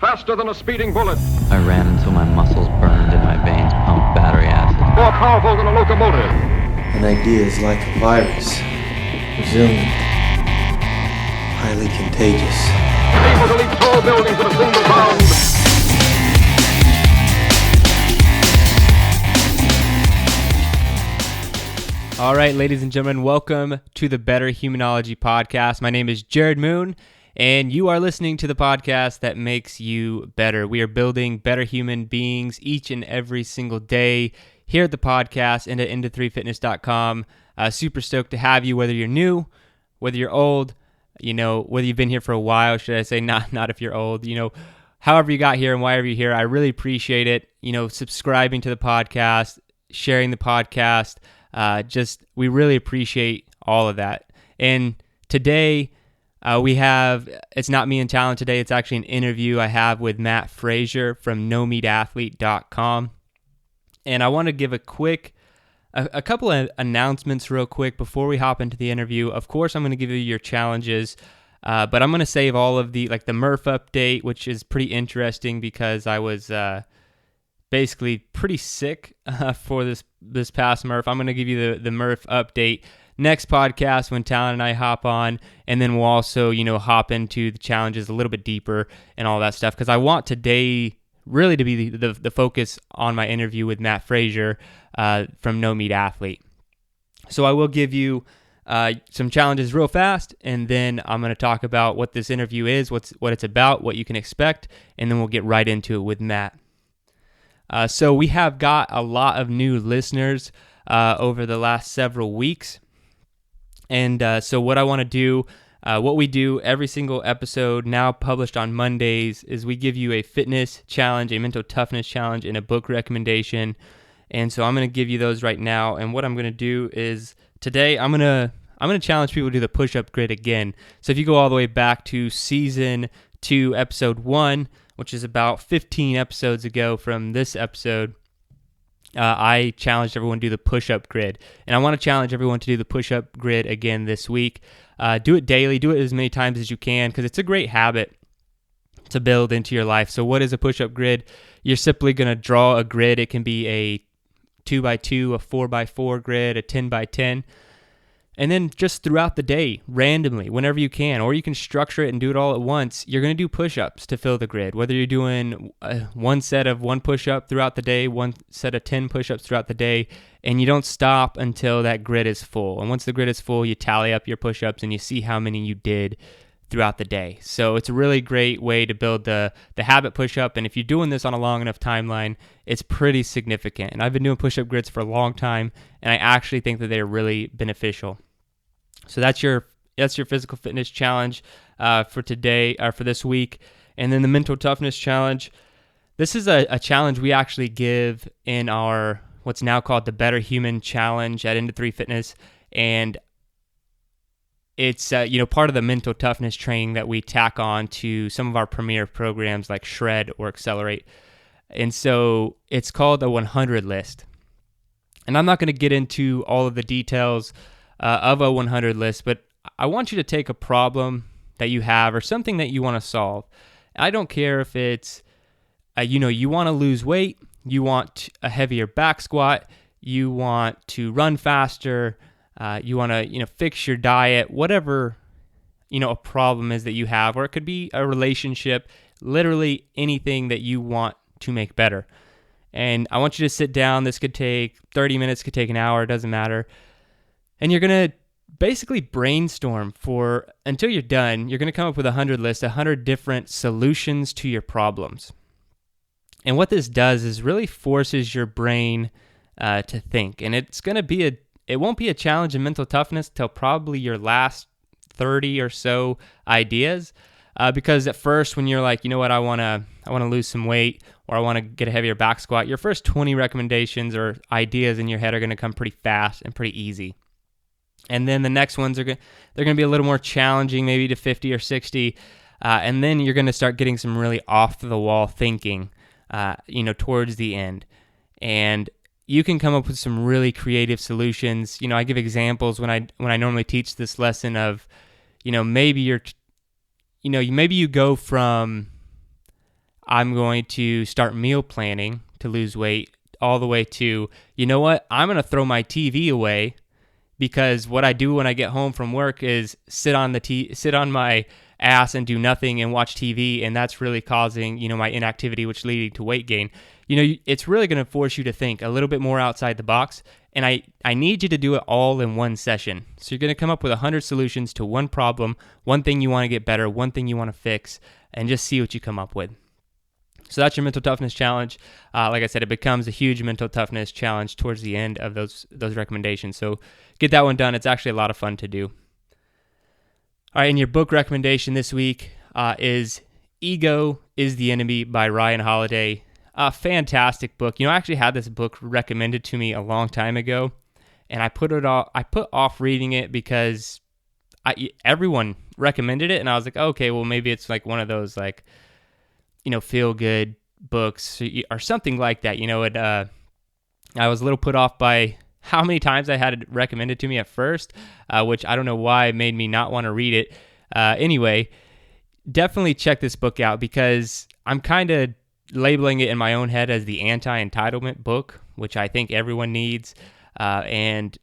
faster than a speeding bullet, I ran until my muscles burned and my veins pumped battery acid. more powerful than a locomotive. An idea is like a virus, resilient, highly contagious. Able to leap tall buildings in a single bound. All right, ladies and gentlemen, welcome to the Better Humanology Podcast. My name is Jared Moon, and you are listening to the podcast that makes you better. We are building better human beings each and every single day here at the podcast and at into3fitness.com. Super stoked to have you, whether you're new, whether you're old, whether you've been here for a while, should I say, not if you're old, however you got here and why are you here. I really appreciate it, subscribing to the podcast, sharing the podcast. We really appreciate all of that. And today it's not me and Talent today. It's actually an interview I have with Matt Frazier from nomeatathlete.com. And I want to give a couple of announcements real quick before we hop into the interview. Of course, I'm going to give you your challenges, but I'm going to save all of the Murph update, which is pretty interesting because I was, basically pretty sick for this past Murph. I'm going to give you the Murph update next podcast when Talon and I hop on, and then we'll also, hop into the challenges a little bit deeper and all that stuff, because I want today really to be the focus on my interview with Matt Frazier from No Meat Athlete. So I will give you some challenges real fast, and then I'm going to talk about what this interview is, what it's about, what you can expect, and then we'll get right into it with Matt. So we have got a lot of new listeners over the last several weeks. And so what I want to do, what we do every single episode now published on Mondays is we give you a fitness challenge, a mental toughness challenge, and a book recommendation. And so I'm going to give you those right now. And what I'm going to do is today I'm going to challenge people to do the push-up grid again. So if you go all the way back to season 2, episode 1, which is about 15 episodes ago from this episode, I challenged everyone to do the push-up grid. And I want to challenge everyone to do the push-up grid again this week. Do it daily. Do it as many times as you can, because it's a great habit to build into your life. So what is a push-up grid? You're simply going to draw a grid. It can be a 2x2, a 4x4 grid, a 10x10. And then just throughout the day, randomly, whenever you can, or you can structure it and do it all at once, you're going to do push-ups to fill the grid. Whether you're doing one set of 1 push-up throughout the day, 1 set of 10 push-ups throughout the day, and you don't stop until that grid is full. And once the grid is full, you tally up your push-ups and you see how many you did throughout the day. So it's a really great way to build the habit push-up. And if you're doing this on a long enough timeline, it's pretty significant. And I've been doing push-up grids for a long time, and I actually think that they're really beneficial. So that's your physical fitness challenge for today, or for this week. And then the mental toughness challenge. This is a challenge we actually give in our what's now called the Better Human Challenge at Into3 Fitness. And it's part of the mental toughness training that we tack on to some of our premier programs like Shred or Accelerate. And so it's called a 100 list. And I'm not going to get into all of the details of a 100 list, but I want you to take a problem that you have or something that you want to solve. I don't care if it's, you want to lose weight, you want a heavier back squat, you want to run faster, you want to, fix your diet, whatever, a problem is that you have, or it could be a relationship, literally anything that you want to make better. And I want you to sit down. This could take 30 minutes, could take an hour, it doesn't matter. And you're going to basically brainstorm until you're done. You're going to come up with 100 different solutions to your problems. And what this does is really forces your brain to think. And it's going to it won't be a challenge in mental toughness till probably your last 30 or so ideas. Because at first, when you're like, I want to lose some weight, or I want to get a heavier back squat, your first 20 recommendations or ideas in your head are going to come pretty fast and pretty easy. And then the next ones they're going to be a little more challenging, maybe to 50 or 60. And then you're going to start getting some really off the wall thinking, towards the end. And you can come up with some really creative solutions. I give examples when I normally teach this lesson of, maybe maybe you go from I'm going to start meal planning to lose weight, all the way to, you know what, I'm going to throw my TV away, because what I do when I get home from work is sit on my ass and do nothing and watch TV, and that's really causing, my inactivity, which leading to weight gain. It's really going to force you to think a little bit more outside the box, and I need you to do it all in one session. So you're going to come up with 100 solutions to one problem, one thing you want to get better, one thing you want to fix, and just see what you come up with. So that's your mental toughness challenge. Like I said, it becomes a huge mental toughness challenge towards the end of those recommendations. So get that one done. It's actually a lot of fun to do. All right, and your book recommendation this week is Ego is the Enemy by Ryan Holiday. A fantastic book. I actually had this book recommended to me a long time ago, and I put off reading it because everyone recommended it, and I was like, okay, well, maybe it's like one of those feel good books or something like that. I was a little put off by how many times I had it recommended to me at first, which I don't know why made me not want to read it. Anyway, definitely check this book out, because I'm kind of labeling it in my own head as the anti-entitlement book, which I think everyone needs. And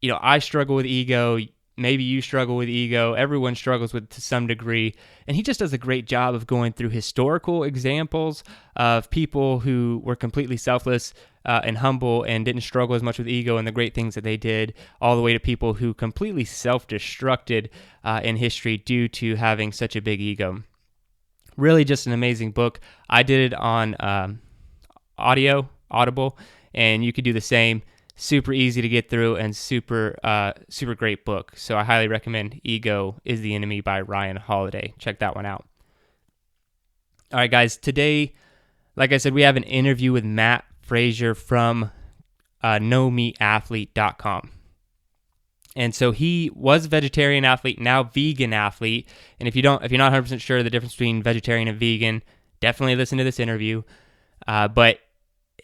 I struggle with ego. Maybe you struggle with ego. Everyone struggles with to some degree. And he just does a great job of going through historical examples of people who were completely selfless and humble and didn't struggle as much with ego and the great things that they did, all the way to people who completely self-destructed in history due to having such a big ego. Really just an amazing book. I did it on Audible, and you could do the same. Super easy to get through and super great book. So I highly recommend Ego is the Enemy by Ryan Holiday. Check that one out. All right, guys. Today, like I said, we have an interview with Matt Frazier from NoMeatAthlete.com. And so he was a vegetarian athlete, now vegan athlete. And if you're not 100% sure the difference between vegetarian and vegan, definitely listen to this interview. But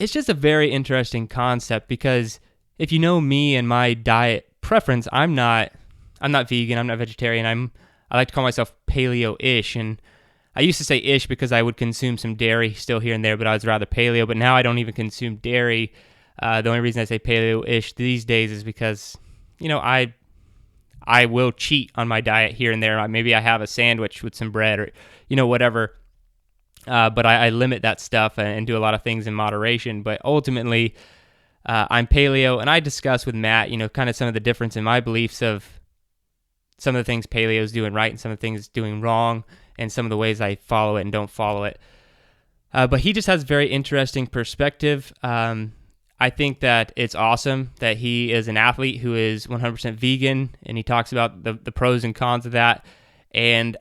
it's just a very interesting concept, because if you know me and my diet preference, I'm not vegan, I'm not vegetarian. I like to call myself paleo-ish, and I used to say ish because I would consume some dairy still here and there, but I was rather paleo. But now I don't even consume dairy. The only reason I say paleo-ish these days is because I will cheat on my diet here and there. Maybe I have a sandwich with some bread or whatever. But I limit that stuff and do a lot of things in moderation. But ultimately, I'm paleo, and I discuss with Matt, kind of some of the difference in my beliefs of some of the things paleo is doing right and some of the things it's doing wrong, and some of the ways I follow it and don't follow it. But he just has very interesting perspective. I think that it's awesome that he is an athlete who is 100% vegan, and he talks about the pros and cons of that. And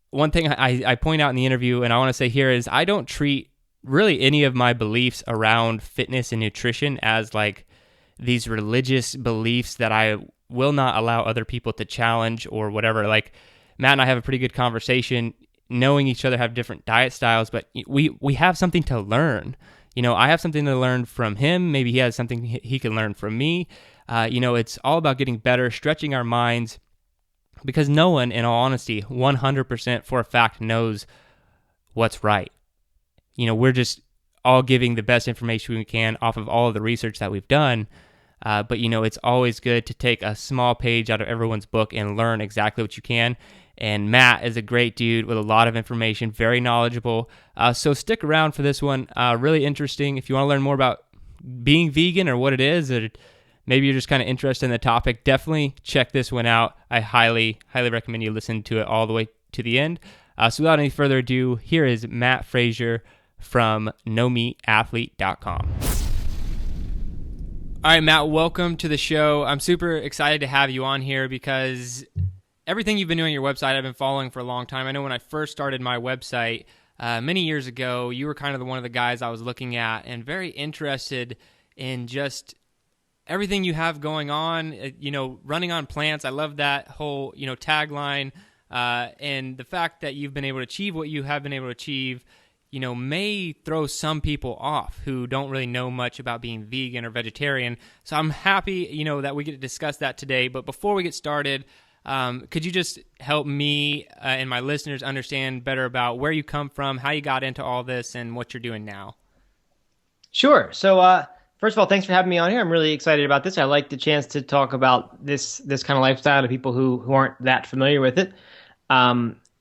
one thing I point out in the interview, and I want to say here, is I don't treat really any of my beliefs around fitness and nutrition as like these religious beliefs that I will not allow other people to challenge or whatever. Like, Matt and I have a pretty good conversation, knowing each other, have different diet styles, but we have something to learn. I have something to learn from him. Maybe he has something he can learn from me. It's all about getting better, stretching our minds, because no one, in all honesty, 100% for a fact knows what's right. We're just all giving the best information we can off of all of the research that we've done. But it's always good to take a small page out of everyone's book and learn exactly what you can. And Matt is a great dude with a lot of information, very knowledgeable. So stick around for this one. Really interesting. If you want to learn more about being vegan or what it is, or maybe you're just kind of interested in the topic, definitely check this one out. I highly, highly recommend you listen to it all the way to the end. So without any further ado, here is Matt Frazier from NoMeatAthlete.com. All right, Matt, welcome to the show. I'm super excited to have you on here because everything you've been doing on your website, I've been following for a long time. I know when I first started my website many years ago, you were kind of one of the guys I was looking at and very interested in just everything you have going on, running on plants. I love that whole, tagline, and the fact that you've been able to achieve what you have been able to achieve, may throw some people off who don't really know much about being vegan or vegetarian. So I'm happy, that we get to discuss that today. But before we get started, Could you just help me and my listeners understand better about where you come from, how you got into all this, and what you're doing now? Sure. So, first of all, thanks for having me on here. I'm really excited about this. I like the chance to talk about this kind of lifestyle to people who aren't that familiar with it.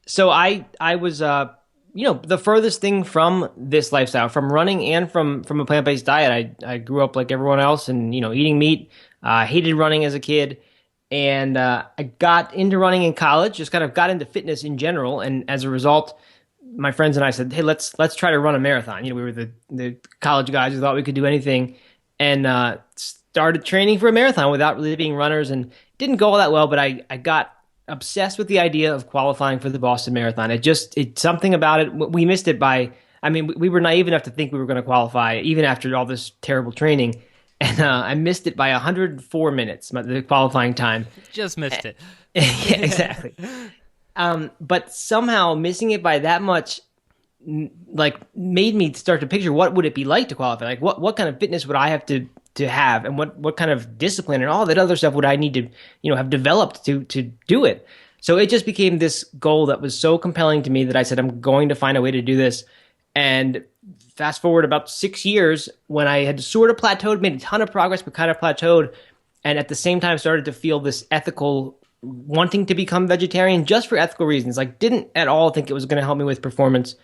So I was, the furthest thing from this lifestyle, from running and from a plant-based diet. I grew up like everyone else and, eating meat, hated running as a kid. And I got into running in college, just kind of got into fitness in general. And as a result, my friends and I said, hey, let's try to run a marathon. We were the college guys who thought we could do anything, and started training for a marathon without really being runners, and didn't go all that well, but I got obsessed with the idea of qualifying for the Boston Marathon. It's something about it. We missed it we were naive enough to think we were going to qualify even after all this terrible training. And I missed it by 104 minutes, the qualifying time. Just missed it. Yeah, exactly. But somehow missing it by that much, made me start to picture what would it be like to qualify. Like what kind of fitness would I have to have, and what kind of discipline and all that other stuff would I need to, have developed to do it. So it just became this goal that was so compelling to me that I said, I'm going to find a way to do this. And fast forward about 6 years, when I had sort of plateaued, made a ton of progress, but kind of plateaued, and at the same time started to feel this ethical wanting to become vegetarian just for ethical reasons. Like, didn't at all think it was going to help me with performance.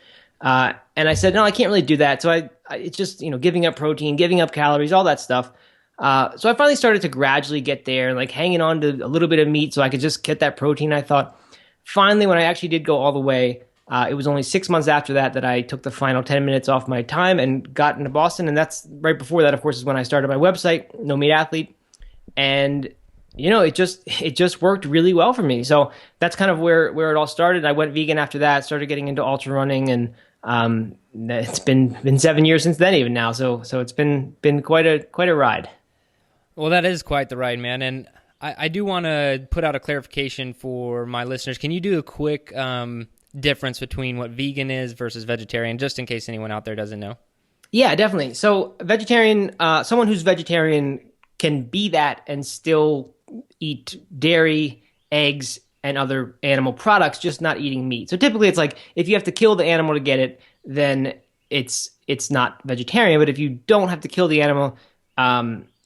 And I said, no, I can't really do that. So it's just, giving up protein, giving up calories, all that stuff. So I finally started to gradually get there and hanging on to a little bit of meat so I could just get that protein. I thought finally, when I actually did go all the way, it was only 6 months after that I took the final 10 minutes off my time and got into Boston. And that's right before that, of course, is when I started my website, No Meat Athlete. And it just worked really well for me. So that's kind of where it all started. I went vegan after that, started getting into ultra running, and it's been 7 years since then, even now. So it's been quite a ride. Well, that is quite the ride, man. And I do want to put out a clarification for my listeners. Can you do a quick difference between what vegan is versus vegetarian, just in case anyone out there doesn't know? Yeah, definitely. So vegetarian, someone who's vegetarian can be that and still eat dairy, eggs, and other animal products, just not eating meat. So typically it's like if you have to kill the animal to get it, then it's not vegetarian. But if you don't have to kill the animal,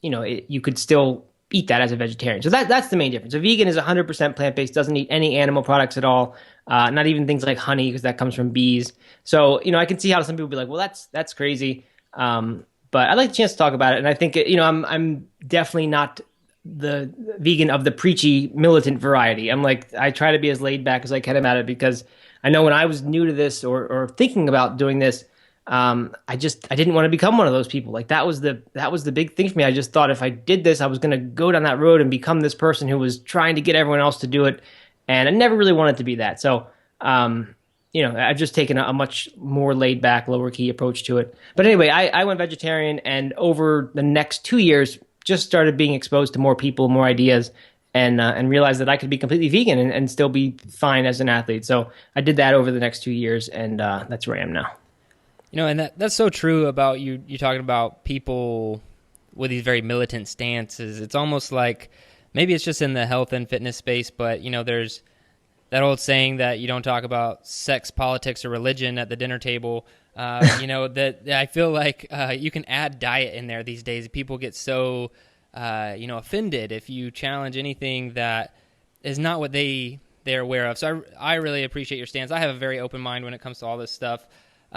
you could still eat that as a vegetarian. So that's the main difference. A vegan is 100% plant-based, doesn't eat any animal products at all, not even things like honey, because that comes from bees. So, I can see how some people be like, well, that's crazy. But I'd like the chance to talk about it. And I think, I'm definitely not the vegan of the preachy militant variety. I try to be as laid back as I can about it, because I know when I was new to this or thinking about doing this, I didn't want to become one of those people. Like that was the big thing for me. I just thought if I did this, I was going to go down that road and become this person who was trying to get everyone else to do it. And I never really wanted to be that. So, I've just taken a much more laid back, lower key approach to it. But anyway, I went vegetarian, and over the next 2 years, just started being exposed to more people, more ideas, and realized that I could be completely vegan and still be fine as an athlete. So I did that over the next 2 years, and that's where I am now. And that's so true about you talking about people with these very militant stances. It's almost like maybe it's just in the health and fitness space, but, there's that old saying that you don't talk about sex, politics, or religion at the dinner table. That I feel like you can add diet in there these days. People get so, offended if you challenge anything that is not what they're aware of. So I really appreciate your stance. I have a very open mind when it comes to all this stuff.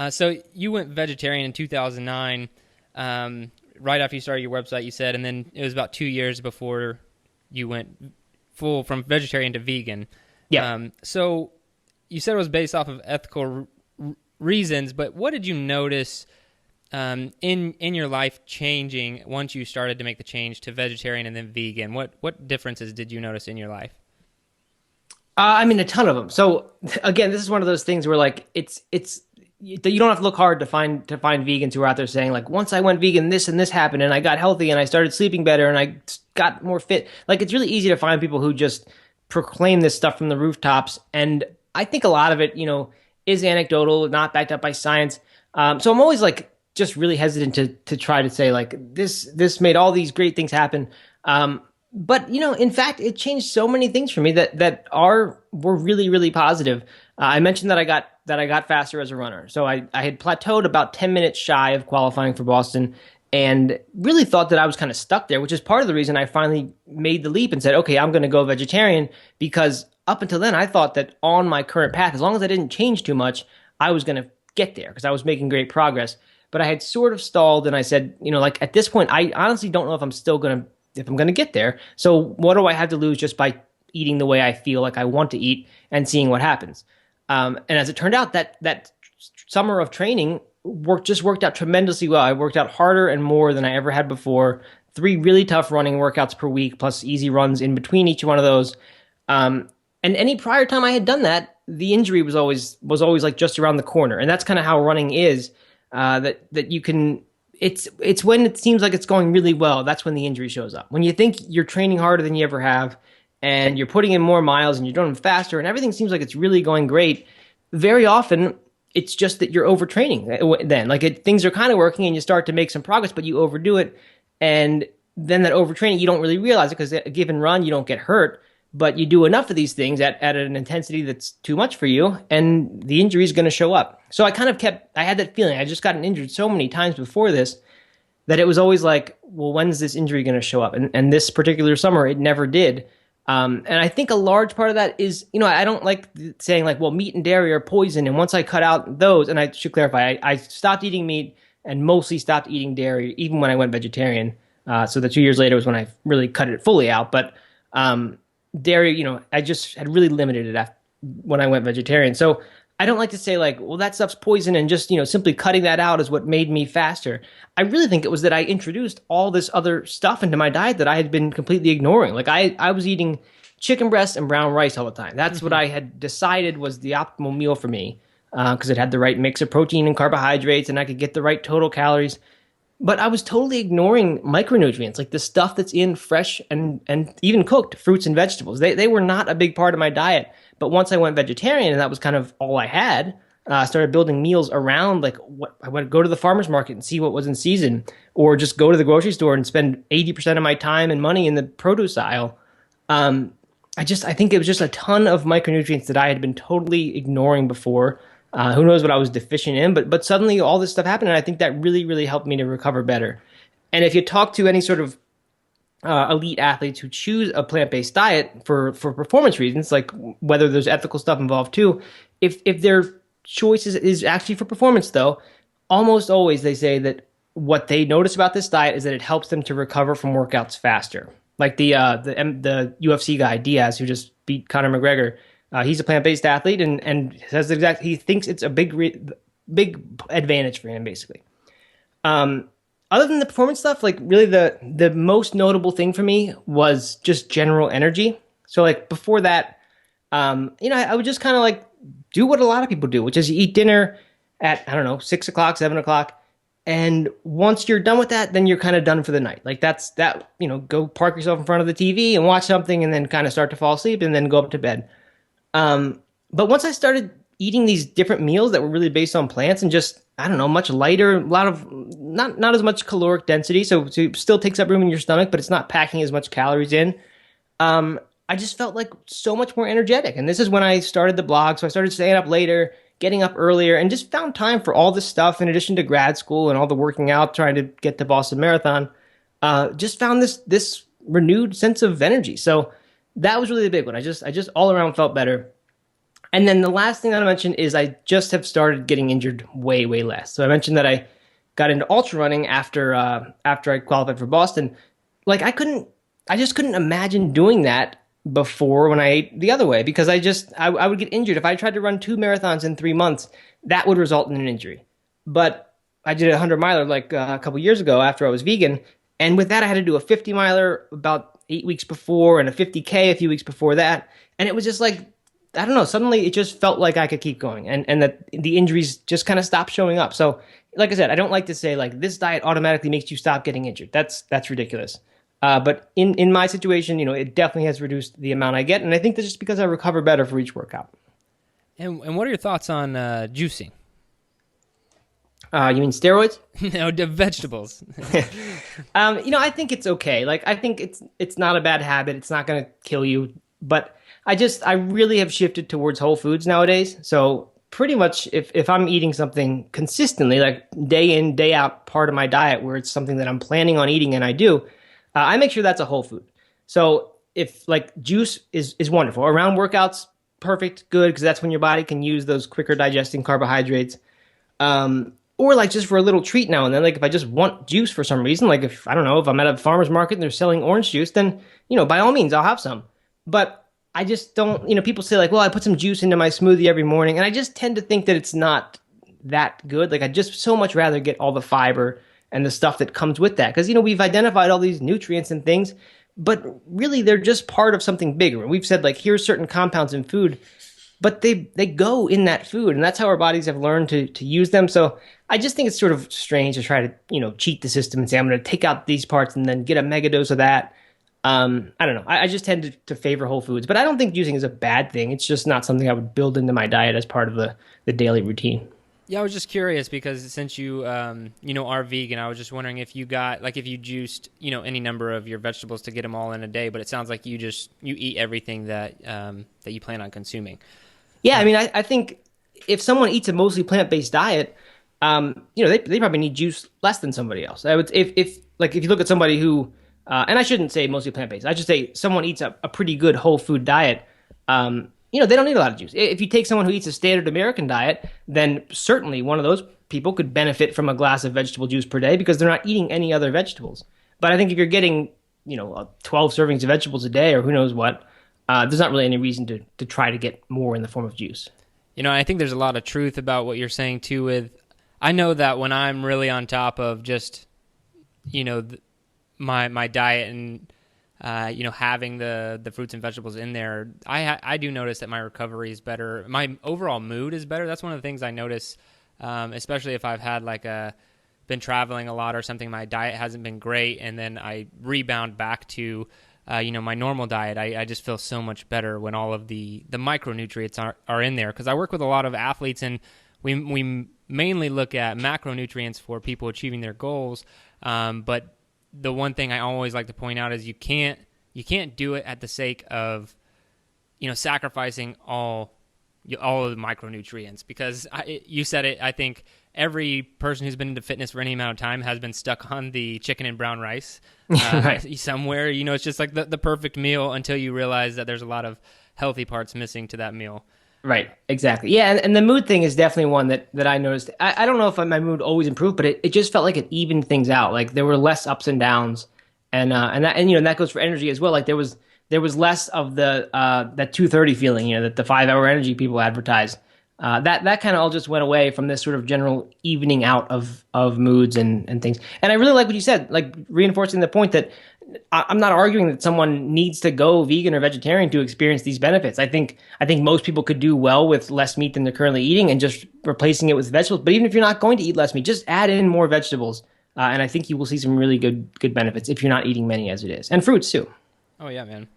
So you went vegetarian in 2009, right after you started your website, you said, and then it was about 2 years before you went full from vegetarian to vegan. Yeah. So you said it was based off of ethical reasons, but what did you notice in your life changing once you started to make the change to vegetarian and then vegan? What differences did you notice in your life? A ton of them. So again, this is one of those things where it's you don't have to look hard to find vegans who are out there saying once I went vegan, this and this happened, and I got healthy, and I started sleeping better, and I got more fit. It's really easy to find people who just proclaim this stuff from the rooftops, and I think a lot of it, is anecdotal, not backed up by science. So I'm always just really hesitant to try to say this made all these great things happen. But in fact, it changed so many things for me that were really, really positive. I mentioned that I got faster as a runner. So I had plateaued about 10 minutes shy of qualifying for Boston, and really thought that I was kind of stuck there, which is part of the reason I finally made the leap and said, okay, I'm going to go vegetarian, because up until then I thought that on my current path, as long as I didn't change too much, I was going to get there because I was making great progress. But I had sort of stalled, and I said, like at this point, I honestly don't know if I'm going to get there. So what do I have to lose just by eating the way I feel like I want to eat and seeing what happens? And as it turned out, that summer of training worked out tremendously well. I worked out harder and more than I ever had before. 3 really tough running workouts per week, plus easy runs in between each one of those. And any prior time I had done that, the injury was always like just around the corner. And that's kind of how running is. That you can. It's when it seems like it's going really well, that's when the injury shows up. When you think you're training harder than you ever have, and you're putting in more miles and you're doing them faster, and everything seems like it's really going great, very often it's just that you're overtraining then. Like things are kind of working and you start to make some progress, but you overdo it. And then that overtraining, you don't really realize it because at a given run, you don't get hurt, but you do enough of these things at an intensity that's too much for you, and the injury is going to show up. So I had that feeling. I just gotten injured so many times before this that it was always like, well, when's this injury going to show up? And this particular summer, it never did. And I think a large part of that is, I don't like saying like, well, meat and dairy are poison. And once I cut out those, and I should clarify, I stopped eating meat and mostly stopped eating dairy, even when I went vegetarian. So the 2 years later was when I really cut it fully out. But dairy, I just had really limited it when I went vegetarian. So I don't like to say like, well, that stuff's poison and just, simply cutting that out is what made me faster. I really think it was that I introduced all this other stuff into my diet that I had been completely ignoring. Like I was eating chicken breast and brown rice all the time. That's what I had decided was the optimal meal for me, because it had the right mix of protein and carbohydrates and I could get the right total calories. But I was totally ignoring micronutrients, like the stuff that's in fresh and even cooked fruits and vegetables. They were not a big part of my diet. But once I went vegetarian, and that was kind of all I had, I started building meals around like what I would go to the farmer's market and see what was in season, or just go to the grocery store and spend 80% of my time and money in the produce aisle. I think it was just a ton of micronutrients that I had been totally ignoring before. Who knows what I was deficient in, but suddenly all this stuff happened, and I think that really, really helped me to recover better. And if you talk to any sort of elite athletes who choose a plant-based diet for performance reasons, like whether there's ethical stuff involved too, if their choice is actually for performance though, almost always they say that what they notice about this diet is that it helps them to recover from workouts faster. Like the UFC guy, Diaz, who just beat Conor McGregor, he's a plant-based athlete and says he thinks it's a big advantage for him, basically. Other than the performance stuff, like really the most notable thing for me was just general energy. So like before that, I would just kind of like do what a lot of people do, which is you eat dinner at, 6 o'clock, 7 o'clock. And once you're done with that, then you're kind of done for the night. Like that's that, go park yourself in front of the TV and watch something and then kind of start to fall asleep and then go up to bed. But once I started eating these different meals that were really based on plants and just, much lighter, a lot of not as much caloric density. So it still takes up room in your stomach, but it's not packing as much calories in. I just felt like so much more energetic. And this is when I started the blog. So I started staying up later, getting up earlier, and just found time for all this stuff in addition to grad school and all the working out, trying to get to Boston Marathon. Just found this renewed sense of energy. So that was really the big one. I just all around felt better. And then the last thing that I mentioned is I just have started getting injured way, way less. So I mentioned that I got into ultra running after I qualified for Boston. Like I just couldn't imagine doing that before when I ate the other way, because I would get injured. If I tried to run 2 marathons in 3 months, that would result in an injury. But I did a 100-miler like a couple years ago after I was vegan. And with that, I had to do a 50-miler about 8 weeks before and a 50K a few weeks before that. And it was just like, suddenly it just felt like I could keep going and that the injuries just kind of stopped showing up. So like I said, I don't like to say like this diet automatically makes you stop getting injured. That's ridiculous. But in my situation, it definitely has reduced the amount I get. And I think that's just because I recover better for each workout. And what are your thoughts on juicing? You mean steroids? No, the vegetables. I think it's okay. Like, I think it's not a bad habit. It's not going to kill you. But I really have shifted towards whole foods nowadays. So pretty much if I'm eating something consistently, like day in, day out part of my diet where it's something that I'm planning on eating and I do, I make sure that's a whole food. So if like juice is wonderful. Around workouts, perfect, good, because that's when your body can use those quicker digesting carbohydrates. Or like just for a little treat now and then, like if I just want juice for some reason, like if I'm at a farmer's market and they're selling orange juice, then, by all means, I'll have some. But I just don't, people say like, well, I put some juice into my smoothie every morning. And I just tend to think that it's not that good. Like I'd just so much rather get all the fiber and the stuff that comes with that. Because, we've identified all these nutrients and things, but really they're just part of something bigger. And we've said like, here's certain compounds in food, but they go in that food. And that's how our bodies have learned to use them. So I just think it's sort of strange to try to, cheat the system and say, I'm going to take out these parts and then get a mega dose of that. I don't know. I just tend to favor whole foods, but I don't think juicing is a bad thing. It's just not something I would build into my diet as part of the daily routine. Yeah, I was just curious because since you, are vegan, I was just wondering if you got, like if you juiced, any number of your vegetables to get them all in a day, but it sounds like you eat everything that you plan on consuming. Yeah, I mean, I think if someone eats a mostly plant-based diet, they probably need juice less than somebody else. I would, if you look at somebody who, and I shouldn't say mostly plant-based, I should say someone eats a pretty good whole food diet, they don't need a lot of juice. If you take someone who eats a standard American diet, then certainly one of those people could benefit from a glass of vegetable juice per day because they're not eating any other vegetables. But I think if you're getting, 12 servings of vegetables a day or who knows what, there's not really any reason to try to get more in the form of juice. I think there's a lot of truth about what you're saying too with, I know that when I'm really on top of just, my diet and, having the fruits and vegetables in there, I do notice that my recovery is better. My overall mood is better. That's one of the things I notice, especially if I've had been traveling a lot or something, my diet hasn't been great. And then I rebound back to, my normal diet. I just feel so much better when all of the micronutrients are in there. Cause I work with a lot of athletes and we mainly look at macronutrients for people achieving their goals. But the one thing I always like to point out is you can't do it at the sake of, sacrificing all of the micronutrients because you said it. I think every person who's been into fitness for any amount of time has been stuck on the chicken and brown rice right. Somewhere. It's just like the perfect meal until you realize that there's a lot of healthy parts missing to that meal. Right, exactly. Yeah, and the mood thing is definitely one that I noticed. I don't know if my mood always improved, but it just felt like it evened things out. Like there were less ups and downs, and that goes for energy as well. Like there was less of the that 2:30 feeling, that the 5-hour energy people advertise. That kind of all just went away from this sort of general evening out of moods and things. And I really like what you said, like reinforcing the point that I'm not arguing that someone needs to go vegan or vegetarian to experience these benefits. I think most people could do well with less meat than they're currently eating and just replacing it with vegetables. But even if you're not going to eat less meat, just add in more vegetables. And I think you will see some really good benefits if you're not eating many as it is. And fruits too. Oh yeah, man.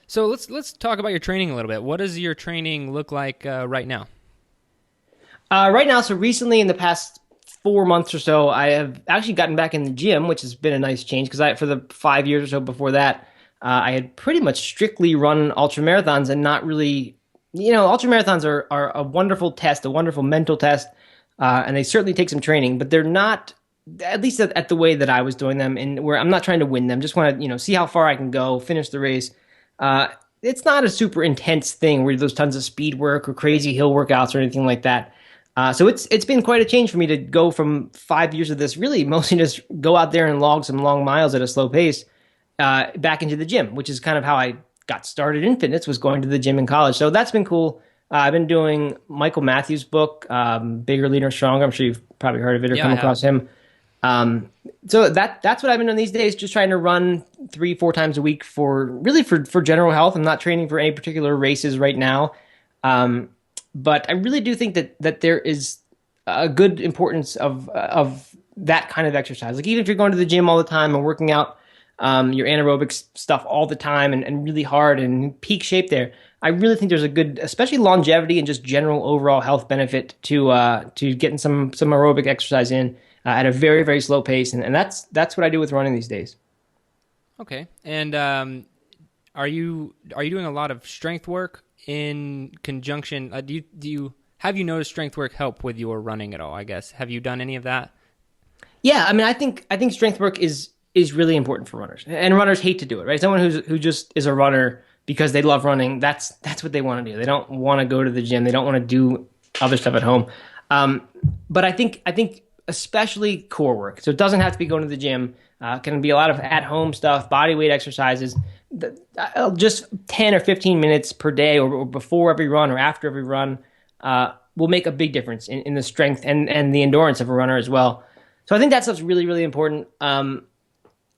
So let's talk about your training a little bit. What does your training look like right now? Right now, so recently in the past 4 months or so, I have actually gotten back in the gym, which has been a nice change because for the 5 years or so before that, I had pretty much strictly run ultramarathons and not really, ultramarathons are a wonderful test, a wonderful mental test, and they certainly take some training, but they're not, at least at the way that I was doing them, and where I'm not trying to win them, just want to, see how far I can go, finish the race. It's not a super intense thing where there's tons of speed work or crazy hill workouts or anything like that. So it's been quite a change for me to go from 5 years of this, really mostly just go out there and log some long miles at a slow pace, back into the gym, which is kind of how I got started in fitness, was going to the gym in college. So that's been cool. I've been doing Michael Matthews' book, Bigger, Leaner, Stronger. I'm sure you've probably heard of it or come across him. So that's what I've been doing these days, just trying to run 3-4 times a week for general health. I'm not training for any particular races right now. But I really do think that there is a good importance of that kind of exercise. Like even if you're going to the gym all the time and working out your anaerobic stuff all the time and really hard and in peak shape there, I really think there's a good, especially longevity and just general overall health benefit to getting some aerobic exercise in at a very, very slow pace, and that's what I do with running these days. Okay, and are you doing a lot of strength work in conjunction? Have you noticed strength work help with your running at all? I guess, have you done any of that? Yeah, I mean, I think strength work is really important for runners, and runners hate to do it, right? Someone who just is a runner because they love running, that's what they want to do. They don't want to go to the gym. They don't want to do other stuff at home. But I think especially core work. So it doesn't have to be going to the gym. Can be a lot of at-home stuff, body weight exercises. Just 10 or 15 minutes per day, or before every run or after every run, will make a big difference in the strength and the endurance of a runner as well. So I think that stuff's really, really important.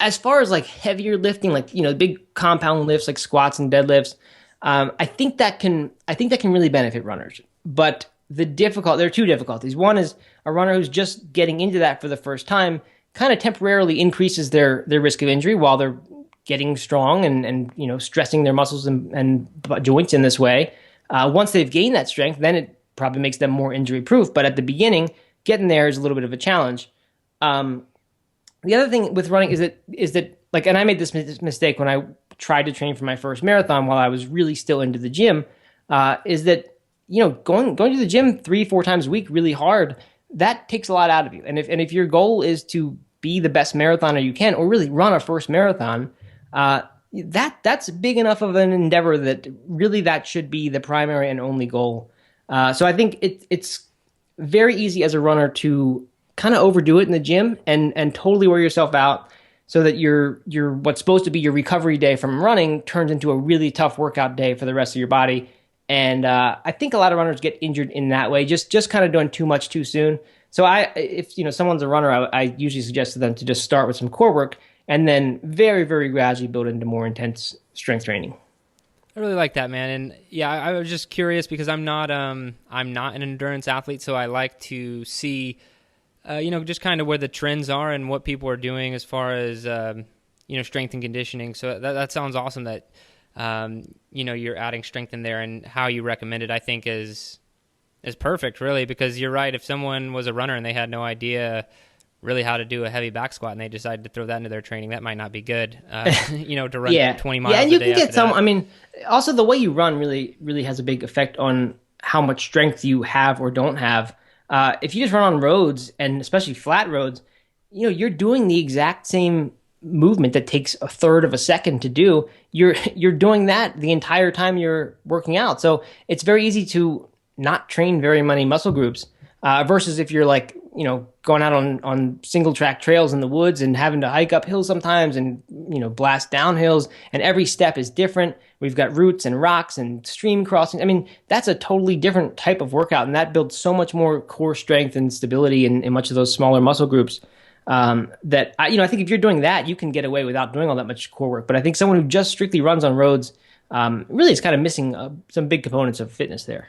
As far as like heavier lifting, like, big compound lifts like squats and deadlifts, I think that can really benefit runners. But there are two difficulties. One is a runner who's just getting into that for the first time kind of temporarily increases their risk of injury while they're getting strong and stressing their muscles and joints in this way. Once they've gained that strength, then it probably makes them more injury proof. But at the beginning, getting there is a little bit of a challenge. The other thing with running is that like, and I made this mistake when I tried to train for my first marathon while I was really still into the gym, is that, going to the gym 3-4 times a week really hard, that takes a lot out of you. And if your goal is to be the best marathoner you can, or really run a first marathon, that's big enough of an endeavor that really that should be the primary and only goal. So I think it's very easy as a runner to kind of overdo it in the gym and totally wear yourself out, so that your what's supposed to be your recovery day from running turns into a really tough workout day for the rest of your body. And I think a lot of runners get injured in that way, just kind of doing too much too soon. So if someone's a runner, I usually suggest to them to just start with some core work and then very, very gradually build into more intense strength training. I really like that, man. And yeah, I was just curious because I'm not an endurance athlete, so I like to see just kind of where the trends are and what people are doing as far as strength and conditioning. So that sounds awesome that you're adding strength in there, and how you recommend it, I think is perfect, really, because you're right. If someone was a runner and they had no idea really how to do a heavy back squat and they decided to throw that into their training, that might not be good, to run 20 miles a day. Yeah, and you can get some, also the way you run really, really has a big effect on how much strength you have or don't have. If you just run on roads, and especially flat roads, you're doing the exact same movement that takes a third of a second to do. You're doing that the entire time you're working out. So it's very easy to not train very many muscle groups, versus if you're like, going out on single track trails in the woods and having to hike up hills sometimes and, blast down hills, and every step is different. We've got roots and rocks and stream crossings. That's a totally different type of workout, and that builds so much more core strength and stability in much of those smaller muscle groups. That I think if you're doing that, you can get away without doing all that much core work. But I think someone who just strictly runs on roads really is kind of missing some big components of fitness there.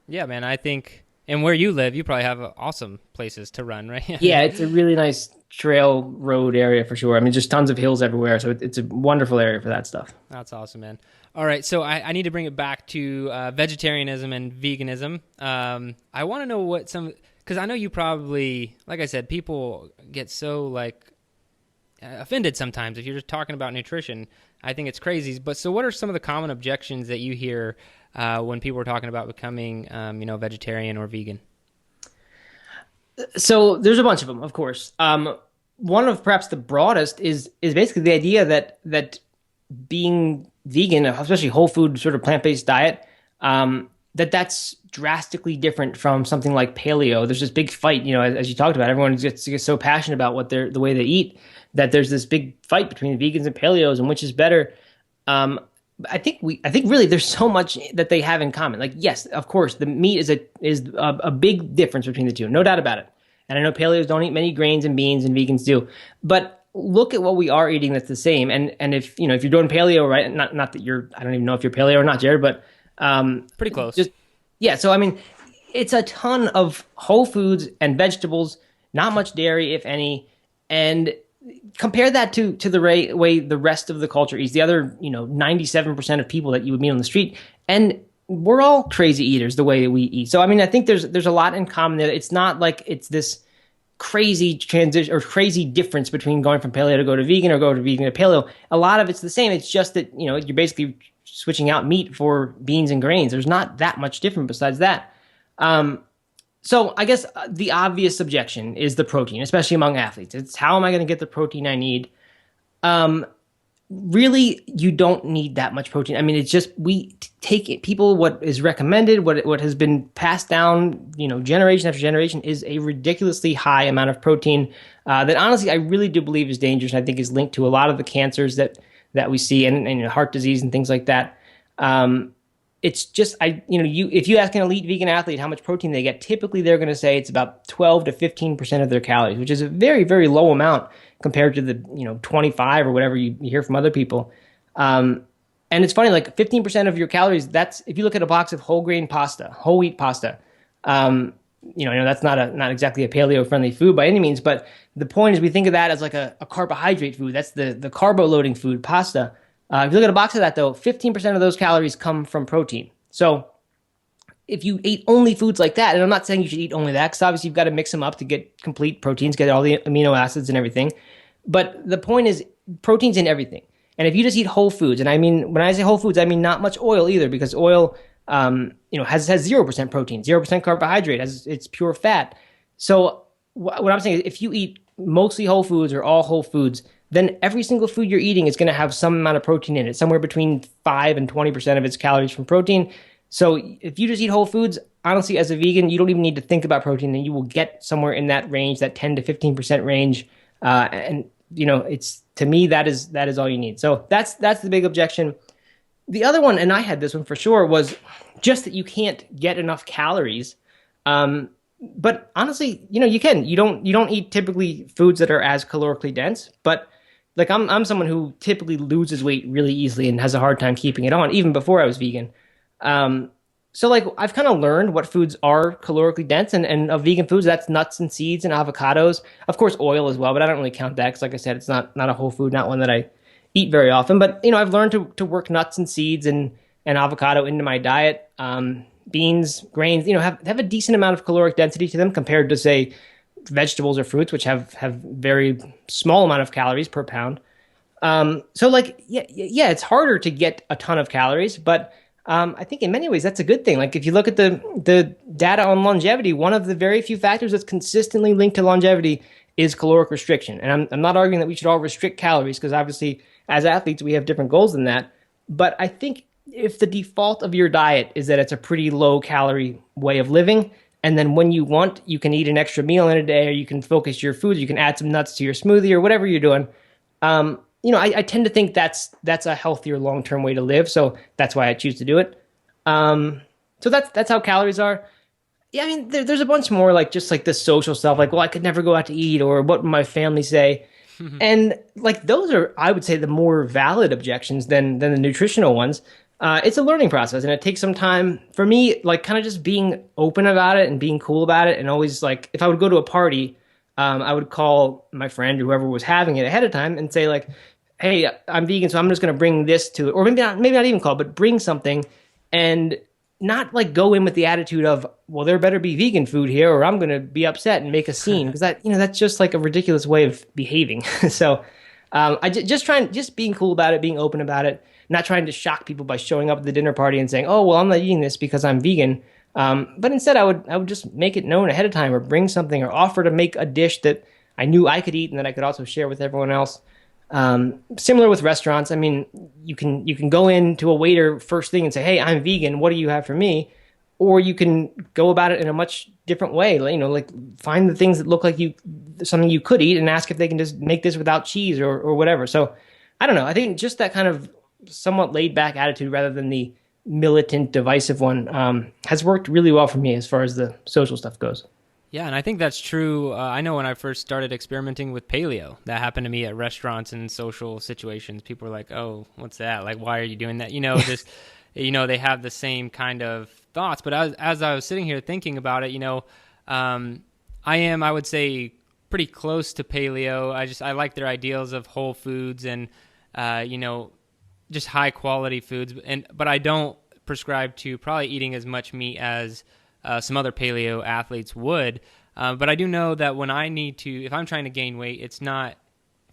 Yeah, man, I think, and where you live, you probably have awesome places to run, right? Yeah, it's a really nice trail road area for sure. Just tons of hills everywhere, so it's a wonderful area for that stuff. That's awesome, man. All right, so I need to bring it back to vegetarianism and veganism. I want to know what because I know you probably, like I said, people get so offended sometimes if you're just talking about nutrition. I think it's crazy. But so what are some of the common objections that you hear when people are talking about becoming, vegetarian or vegan? So there's a bunch of them, of course. One of perhaps the broadest is basically the idea that being vegan, especially whole food sort of plant-based diet, that's drastically different from something like paleo. There's this big fight, as you talked about, everyone gets so passionate about the way they eat, that there's this big fight between vegans and paleos and which is better. I think really there's so much that they have in common. Like, yes, of course, the meat is a big difference between the two, no doubt about it. And I know paleos don't eat many grains and beans, and vegans do. But look at what we are eating that's the same. And if you're doing paleo, right? Not that I don't even know if you're paleo or not, Jared, but pretty close. So it's a ton of whole foods and vegetables, not much dairy, if any, and compare that to the way the rest of the culture eats. The other, 97% of people that you would meet on the street And we're all crazy eaters the way we eat. So I mean, I think there's a lot in common there. It's not like it's this crazy transition or crazy difference between going from paleo to go to vegan or go to vegan to paleo. A lot of it's the same. It's just that, you're basically switching out meat for beans and grains. There's not that much different besides that. So I guess the obvious objection is the protein, especially among athletes. It's how am I going to get the protein I need? Really, you don't need that much protein. I mean, it's just we take it, people what is recommended, what has been passed down, generation after generation is a ridiculously high amount of protein that honestly I really do believe is dangerous. And I think is linked to a lot of the cancers that we see and heart disease and things like that. It's just if you ask an elite vegan athlete how much protein they get, typically they're going to say it's about 12 to 15% of their calories, which is a very, very low amount compared to the 25 or whatever you hear from other people. And it's funny, like 15% of your calories, that's if you look at a box of whole grain pasta, whole wheat pasta, that's not exactly a paleo friendly food by any means, but the point is we think of that as like a carbohydrate food. That's the carbo loading food, pasta. If you look at a box of that, though, 15% of those calories come from protein. So if you ate only foods like that, and I'm not saying you should eat only that, because obviously you've got to mix them up to get complete proteins, get all the amino acids and everything. But the point is protein's in everything. And if you just eat whole foods, and I mean, when I say whole foods, I mean not much oil either, because oil, has 0% protein, 0% carbohydrate, it's pure fat. So what I'm saying is if you eat mostly whole foods or all whole foods, then every single food you're eating is going to have some amount of protein in it, somewhere between 5 and 20% of its calories from protein. So if you just eat whole foods, honestly, as a vegan, you don't even need to think about protein, and you will get somewhere in that range, that 10 to 15% range. It's to me that is all you need. So that's the big objection. The other one, and I had this one for sure, was just that you can't get enough calories. But honestly, you can. You don't eat typically foods that are as calorically dense, but like I'm someone who typically loses weight really easily and has a hard time keeping it on, even before I was vegan. So like I've kind of learned what foods are calorically dense, and of vegan foods, that's nuts and seeds and avocados. Of course, oil as well, but I don't really count that because, like I said, it's not a whole food, not one that I eat very often. But I've learned to work nuts and seeds and avocado into my diet. Beans, grains, have a decent amount of caloric density to them compared to, say, vegetables or fruits, which have very small amount of calories per pound. So like, yeah, it's harder to get a ton of calories, but I think in many ways that's a good thing. Like if you look at the data on longevity, one of the very few factors that's consistently linked to longevity is caloric restriction. And I'm not arguing that we should all restrict calories, because obviously as athletes we have different goals than that. But I think if the default of your diet is that it's a pretty low calorie way of living, and then when you want, you can eat an extra meal in a day, or you can focus your food, you can add some nuts to your smoothie or whatever you're doing. I tend to think that's a healthier long-term way to live. So that's why I choose to do it. So that's how calories are. Yeah, I mean, there's a bunch more, like just like the social stuff, like, well, I could never go out to eat, or what would my family say? And like those are, I would say, the more valid objections than the nutritional ones. It's a learning process, and it takes some time. For me, like kind of just being open about it and being cool about it, and always like if I would go to a party, I would call my friend or whoever was having it ahead of time and say like, hey, I'm vegan, so I'm just going to bring this to it. Or maybe not even call, but bring something, and not like go in with the attitude of, well, there better be vegan food here or I'm going to be upset and make a scene, because that's just like a ridiculous way of behaving. So just being cool about it, being open about it, not trying to shock people by showing up at the dinner party and saying, oh, well, I'm not eating this because I'm vegan. But instead I would just make it known ahead of time, or bring something, or offer to make a dish that I knew I could eat and that I could also share with everyone else. Similar with restaurants. I mean, you can go in to a waiter first thing and say, hey, I'm vegan, what do you have for me? Or you can go about it in a much different way. Like find the things that look like something you could eat, and ask if they can just make this without cheese or whatever. So I don't know. I think just that kind of somewhat laid back attitude rather than the militant, divisive one has worked really well for me as far as the social stuff goes. Yeah, and I think that's true. I know when I first started experimenting with paleo, that happened to me at restaurants and social situations. People were like, oh, what's that? Like, why are you doing that? They have the same kind of thoughts. But as I was sitting here thinking about it, I would say, pretty close to paleo. I like their ideals of whole foods and, just high quality foods. But I don't prescribe to probably eating as much meat as some other paleo athletes would. But I do know that when I need to, if I'm trying to gain weight, it's not,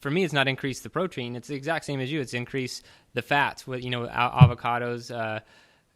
for me, it's not increase the protein. It's the exact same as you. It's increase the fats with, avocados,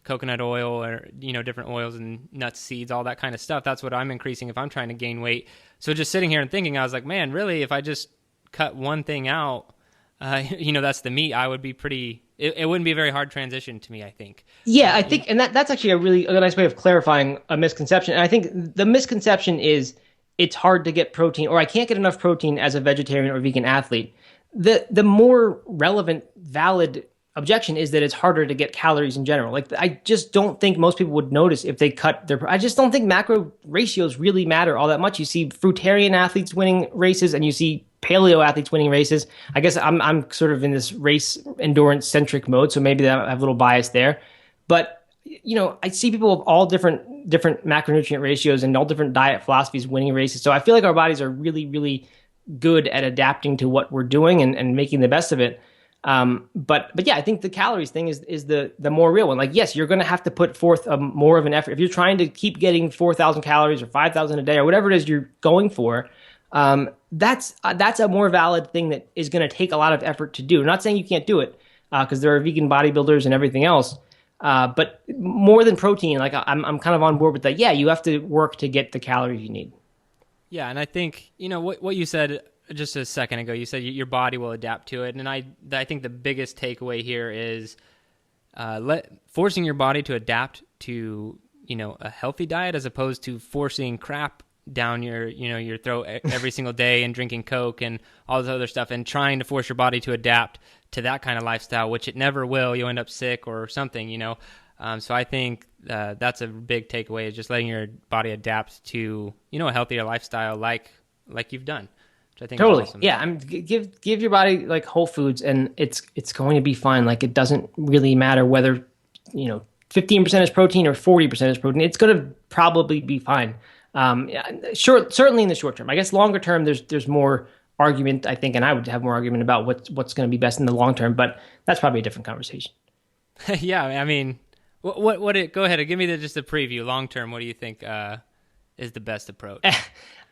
coconut oil, or, different oils and nuts, seeds, all that kind of stuff. That's what I'm increasing if I'm trying to gain weight. So just sitting here and thinking, I was like, man, really, if I just cut one thing out, that's the meat, I would be it wouldn't be a very hard transition to me, I think. Yeah, I think, and that's actually a nice way of clarifying a misconception. And I think the misconception is it's hard to get protein, or I can't get enough protein as a vegetarian or vegan athlete. The more relevant, valid objection is that it's harder to get calories in general. Like, I just don't think most people would notice if they cut I just don't think macro ratios really matter all that much. You see fruitarian athletes winning races, and you see paleo athletes winning races. I guess I'm sort of in this race endurance centric mode, so maybe I have a little bias there. But I see people of all different macronutrient ratios and all different diet philosophies winning races. So I feel like our bodies are really, really good at adapting to what we're doing and making the best of it. But yeah, I think the calories thing is the more real one. Like, yes, you're going to have to put forth more of an effort if you're trying to keep getting 4,000 calories or 5,000 a day or whatever it is you're going for. That's a more valid thing that is going to take a lot of effort to do. I'm not saying you can't do it, because there are vegan bodybuilders and everything else. But more than protein, like I'm kind of on board with that. Yeah, you have to work to get the calories you need. Yeah, and I think what you said just a second ago. You said your body will adapt to it, and I think the biggest takeaway here is forcing your body to adapt to a healthy diet, as opposed to forcing crap down your throat every single day and drinking Coke and all this other stuff, and trying to force your body to adapt to that kind of lifestyle, which it never will. You'll end up sick or something, So I think that's a big takeaway, is just letting your body adapt to, a healthier lifestyle like you've done, which I think totally is awesome. Yeah. Give your body like whole foods, and it's going to be fine. Like, it doesn't really matter whether 15% is protein or 40% is protein. It's going to probably be fine. Certainly in the short term. I guess longer term, there's more argument, I think, and I would have more argument about what's going to be best in the long term, but that's probably a different conversation. Yeah, I mean, go ahead and give me just a preview. Long term, what do you think is the best approach?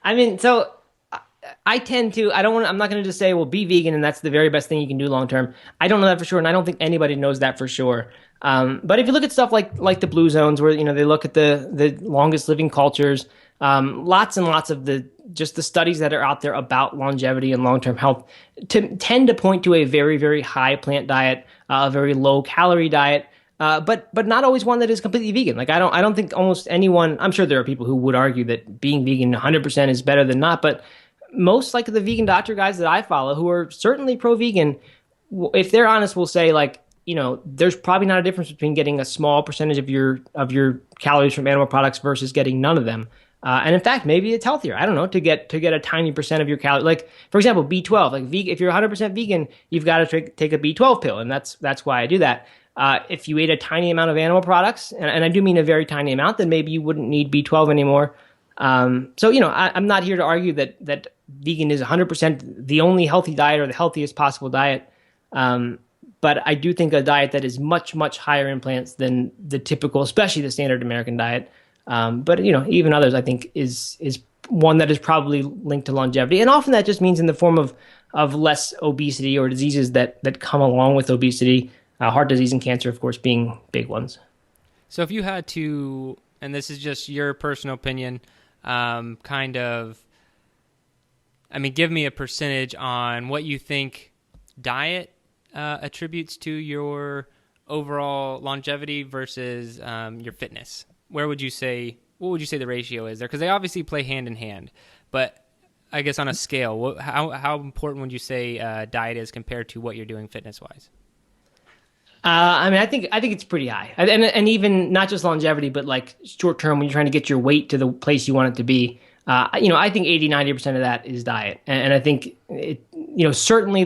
I mean, so I tend to, I'm not going to just say, well, be vegan and that's the very best thing you can do long term. I don't know that for sure, and I don't think anybody knows that for sure. But if you look at stuff like the blue zones, where they look at the longest living cultures, lots and lots of the studies that are out there about longevity and long-term health tend to point to a very, very high plant diet, a very low calorie diet, but not always one that is completely vegan. Like, I don't think almost anyone, I'm sure there are people who would argue that being vegan 100% is better than not, but most like the vegan doctor guys that I follow, who are certainly pro-vegan, if they're honest, will say, like, there's probably not a difference between getting a small percentage of your calories from animal products versus getting none of them. And in fact, maybe it's healthier. I don't know, to get a tiny percent of your calories. Like, for example, B12. Like, if you're 100% vegan, you've got to take a B12 pill, and that's why I do that. If you ate a tiny amount of animal products, and I do mean a very tiny amount, then maybe you wouldn't need B12 anymore. So I'm not here to argue that vegan is 100% the only healthy diet or the healthiest possible diet. But I do think a diet that is much, much higher in plants than the typical, especially the standard American diet. But even others, I think, is one that is probably linked to longevity, and often that just means in the form of less obesity or diseases that come along with obesity, heart disease and cancer, of course, being big ones. So if you had to, and this is just your personal opinion, give me a percentage on what you think diet attributes to your overall longevity versus your fitness. What would you say the ratio is there? Because they obviously play hand in hand, but I guess on a scale, how important would you say diet is compared to what you're doing fitness wise? I think it's pretty high, and even not just longevity, but like short term, when you're trying to get your weight to the place you want it to be. I think 80-90% of that is diet, and I think certainly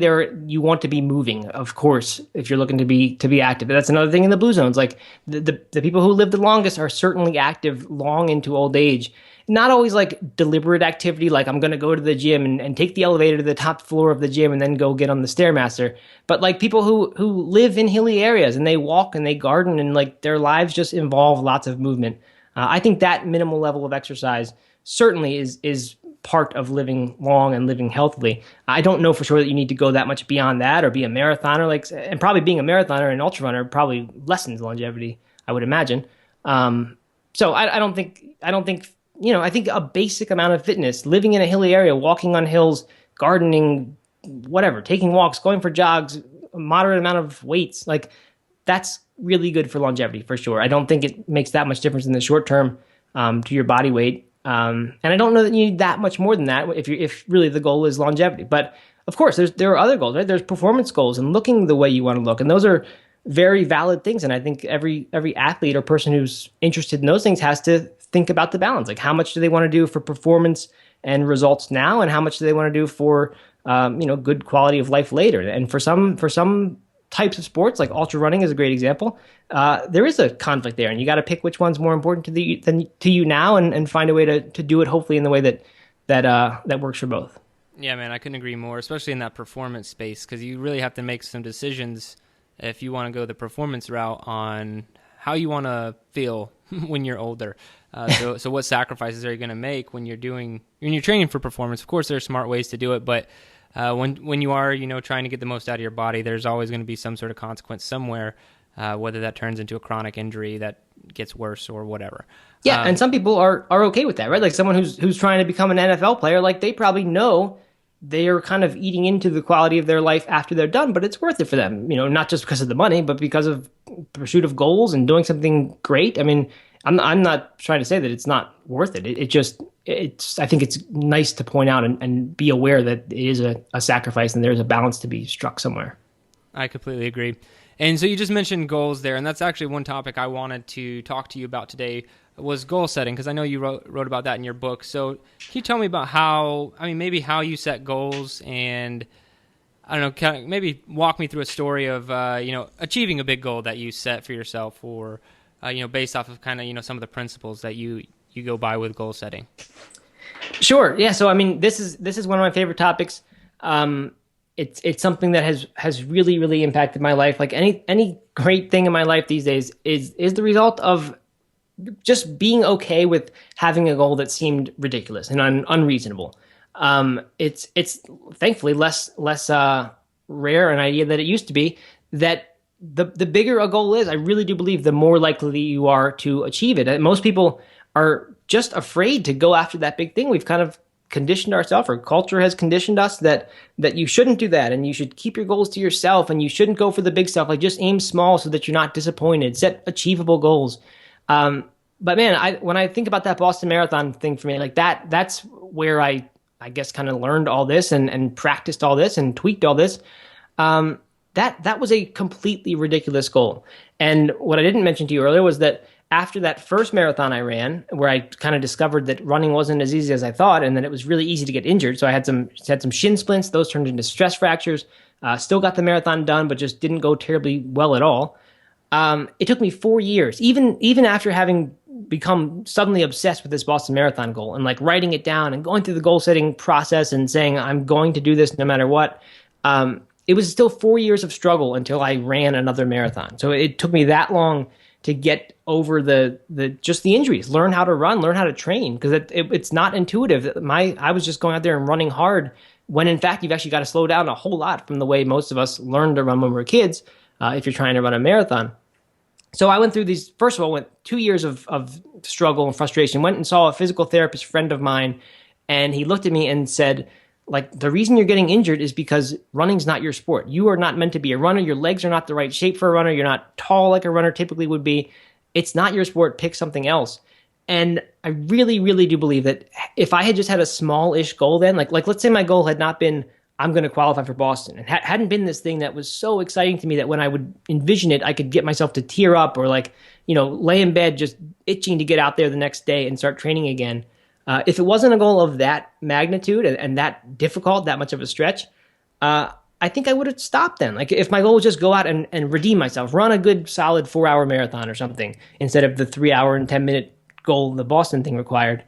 you want to be moving, of course, if you're looking to be active. But that's another thing in the blue zones. Like the people who live the longest are certainly active long into old age. not always like deliberate activity, like I'm going to go to the gym and take the elevator to the top floor of the gym and then go get on the Stairmaster. But like people who live in hilly areas and they walk and they garden and like their lives just involve lots of movement. I think that minimal level of exercise certainly is part of living long and living healthily. I don't know for sure that you need to go that much beyond that or be a marathoner, and probably being a marathoner and ultra runner probably lessens longevity, I would imagine. So I don't think, I think a basic amount of fitness, living in a hilly area, walking on hills, gardening, whatever, taking walks, going for jogs, a moderate amount of weights, like that's really good for longevity for sure. I don't think it makes that much difference in the short term to your body weight. And I don't know that you need that much more than that if really the goal is longevity. But of course, there are other goals, right? There's performance goals and looking the way you want to look. And those are very valid things. And I think every athlete or person who's interested in those things has to think about the balance. Like how much do they want to do for performance and results now? And how much do they want to do for, good quality of life later? And for some types of sports, like ultra running is a great example, there is a conflict there. And you got to pick which one's more important to you now and find a way to do it hopefully in the way that works for both. Yeah, man, I couldn't agree more, especially in that performance space, because you really have to make some decisions if you want to go the performance route on how you want to feel when you're older. So what sacrifices are you going to make when you're training for performance? Of course, there are smart ways to do it, but when you are, trying to get the most out of your body, there's always going to be some sort of consequence somewhere, whether that turns into a chronic injury that gets worse or whatever. Yeah, and some people are okay with that, right? Like someone who's trying to become an NFL player, like they probably know they are kind of eating into the quality of their life after they're done, but it's worth it for them, not just because of the money, but because of pursuit of goals and doing something great. I mean, I'm not trying to say that it's not worth it. I think it's nice to point out and be aware that it is a sacrifice and there's a balance to be struck somewhere. I completely agree. And so you just mentioned goals there, and that's actually one topic I wanted to talk to you about today was goal setting, because I know you wrote about that in your book. So can you tell me about how you set goals, and I don't know, maybe walk me through a story of, achieving a big goal that you set for yourself, or, based off of kind of, some of the principles that you go by with goal setting. Sure. Yeah. So, I mean, this is one of my favorite topics. It's something that has really, really impacted my life. Like any great thing in my life these days is the result of just being okay with having a goal that seemed ridiculous and unreasonable. It's thankfully less rare an idea that it used to be, that the bigger a goal is, I really do believe the more likely you are to achieve it. And most people are just afraid to go after that big thing. We've kind of conditioned ourselves, or culture has conditioned us that you shouldn't do that, and you should keep your goals to yourself, and you shouldn't go for the big stuff. Like just aim small so that you're not disappointed. Set achievable goals. But man, when I think about that Boston Marathon thing for me, like that's where I guess kind of learned all this and practiced all this and tweaked all this. That was a completely ridiculous goal. And what I didn't mention to you earlier was that after that first marathon I ran, where I kind of discovered that running wasn't as easy as I thought, and that it was really easy to get injured. So I had some shin splints; those turned into stress fractures. Still got the marathon done, but just didn't go terribly well at all. It took me 4 years, even after having become suddenly obsessed with this Boston Marathon goal and like writing it down and going through the goal setting process and saying I'm going to do this no matter what. It was still 4 years of struggle until I ran another marathon. So it took me that long to get over the injuries, learn how to run, learn how to train, because it's not intuitive. I was just going out there and running hard when in fact you've actually got to slow down a whole lot from the way most of us learned to run when we were kids, if you're trying to run a marathon. So I went through these, first of all, went 2 years of struggle and frustration, went and saw a physical therapist friend of mine, and he looked at me and said, like, the reason you're getting injured is because running's not your sport. You are not meant to be a runner. Your legs are not the right shape for a runner. You're not tall like a runner typically would be. It's not your sport. Pick something else. And I really, really do believe that if I had just had a small-ish goal then, like let's say my goal had not been, I'm going to qualify for Boston, and hadn't been this thing that was so exciting to me that when I would envision it, I could get myself to tear up or lay in bed just itching to get out there the next day and start training again. If it wasn't a goal of that magnitude and that difficult, that much of a stretch, I think I would have stopped then. Like if my goal was just go out and redeem myself, run a good solid 4-hour marathon or something, instead of the 3 hour and 10 minute goal the Boston thing required,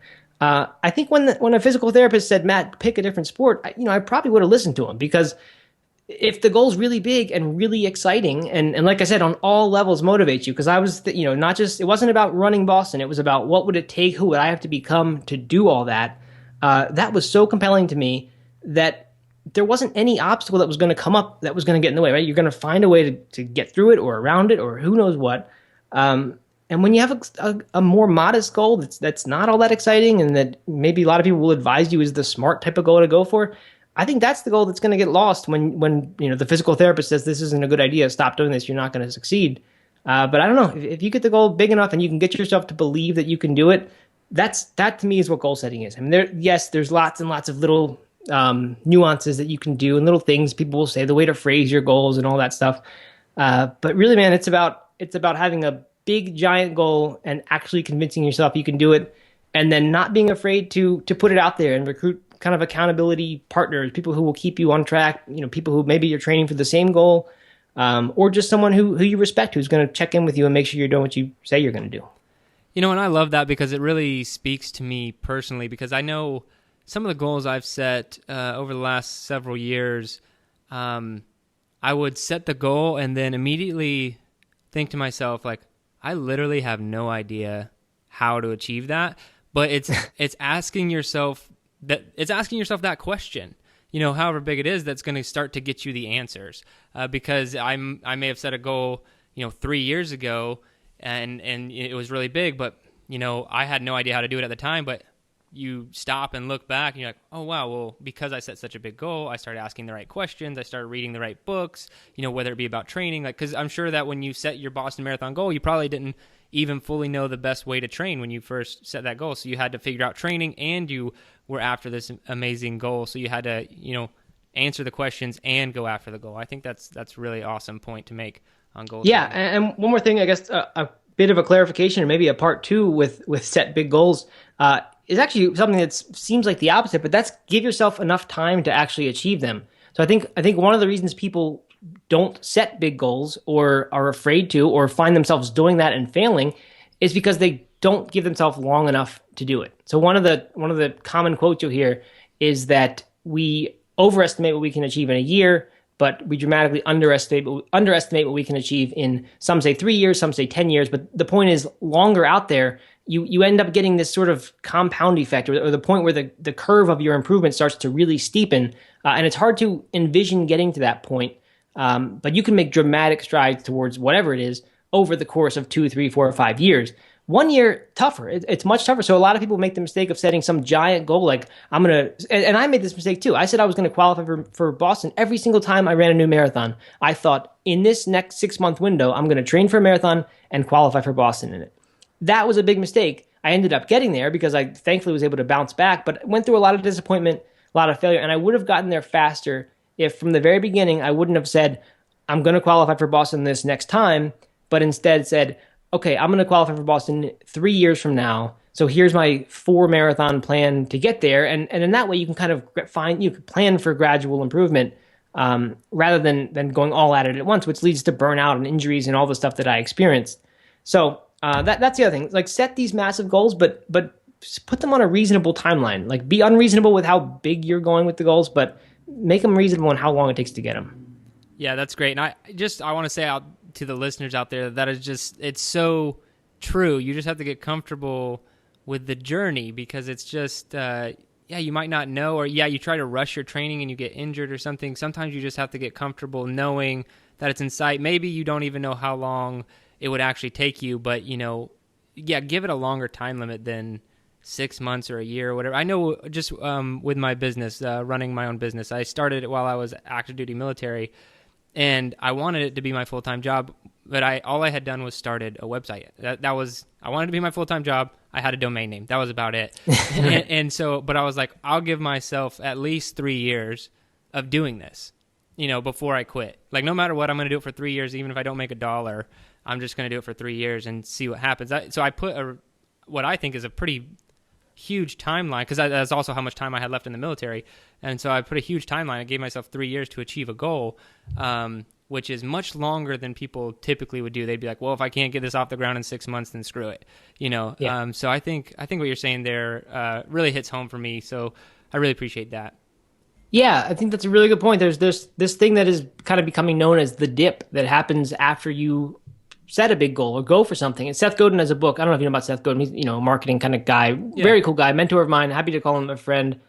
I think when a physical therapist said, Matt, pick a different sport, I probably would have listened to him, because if the goal's really big and really exciting, and like I said, on all levels motivates you, because I was, not just, it wasn't about running Boston. It was about what would it take, who would I have to become to do all that. That was so compelling to me that there wasn't any obstacle that was going to come up that was going to get in the way, right? You're going to find a way to get through it or around it or who knows what. And when you have a more modest goal that's not all that exciting, and that maybe a lot of people will advise you is the smart type of goal to go for, I think that's the goal that's going to get lost when the physical therapist says this isn't a good idea, stop doing this, you're not going to succeed. But I don't know, if you get the goal big enough and you can get yourself to believe that you can do it, that to me is what goal setting is. I mean, there's lots and lots of little nuances that you can do and little things people will say, the way to phrase your goals and all that stuff. But really, man, it's about having a big giant goal and actually convincing yourself you can do it, and then not being afraid to put it out there and recruit kind of accountability partners, people who will keep you on track, people who maybe you're training for the same goal, or just someone who you respect, who's going to check in with you and make sure you're doing what you say you're going to do. And I love that, because it really speaks to me personally, because I know some of the goals I've set over the last several years, I would set the goal and then immediately think to myself, like, I literally have no idea how to achieve that. But it's asking yourself that question, however big it is, that's going to start to get you the answers. Because I may have set a goal, 3 years ago, and it was really big, but I had no idea how to do it at the time. But you stop and look back, and you're like, oh wow, well, because I set such a big goal, I started asking the right questions, I started reading the right books, whether it be about training, because I'm sure that when you set your Boston Marathon goal, you probably didn't even fully know the best way to train when you first set that goal. So you had to figure out training, and you were after this amazing goal. So you had to, answer the questions and go after the goal. I think that's really awesome point to make on goals. Yeah, and one more thing, I guess, a bit of a clarification, or maybe a part two with set big goals, is actually something that seems like the opposite, but that's give yourself enough time to actually achieve them. So I think one of the reasons people don't set big goals or are afraid to, or find themselves doing that and failing, is because they don't give themselves long enough to do it. So one of the common quotes you'll hear is that we overestimate what we can achieve in a year, but we dramatically underestimate what we can achieve in, some say 3 years, some say 10 years. But the point is, longer out there, you end up getting this sort of compound effect, or the point where the curve of your improvement starts to really steepen. And it's hard to envision getting to that point. But you can make dramatic strides towards whatever it is over the course of 2, 3, 4, or 5 years. 1 year, tougher. It's much tougher. So a lot of people make the mistake of setting some giant goal, like and I made this mistake too. I said I was going to qualify for Boston every single time I ran a new marathon. I thought, in this next 6-month window, I'm going to train for a marathon and qualify for Boston in it. That was a big mistake. I ended up getting there because I thankfully was able to bounce back, but went through a lot of disappointment, a lot of failure, and I would have gotten there faster if from the very beginning I wouldn't have said, I'm going to qualify for Boston this next time, but instead said, okay, I'm going to qualify for Boston 3 years from now. So here's my 4 marathon plan to get there. And in that way, you can kind of you can plan for gradual improvement rather than going all at it at once, which leads to burnout and injuries and all the stuff that I experienced. So that's the other thing. Like, set these massive goals, but put them on a reasonable timeline. Like, be unreasonable with how big you're going with the goals, but make them reasonable on how long it takes to get them. Yeah, that's great. And I want to say out to the listeners out there that is just, it's so true. You just have to get comfortable with the journey, because it's just, you might not know, or you try to rush your training and you get injured or something. Sometimes you just have to get comfortable knowing that it's in sight. Maybe you don't even know how long it would actually take you, but give it a longer time limit than 6 months or a year or whatever. I know just with my business, running my own business, I started it while I was active duty military, and I wanted it to be my full-time job, but all I had done was started a website. That was, I wanted it to be my full-time job. I had a domain name. That was about it. But I was like, I'll give myself at least 3 years of doing this, before I quit. Like, no matter what, I'm going to do it for 3 years. Even if I don't make $1, I'm just going to do it for 3 years and see what happens. So I put what I think is a pretty huge timeline, because that's also how much time I had left in the military. And so I put a huge timeline. I gave myself 3 years to achieve a goal, which is much longer than people typically would do. They'd be like, well, if I can't get this off the ground in 6 months, then screw it. Yeah. So I think what you're saying there really hits home for me. So I really appreciate that. Yeah, I think that's a really good point. There's this thing that is kind of becoming known as the dip that happens after you set a big goal or go for something. And Seth Godin has a book. I don't know if you know about Seth Godin. He's, a marketing kind of guy, very cool guy, mentor of mine. Happy to call him a friend.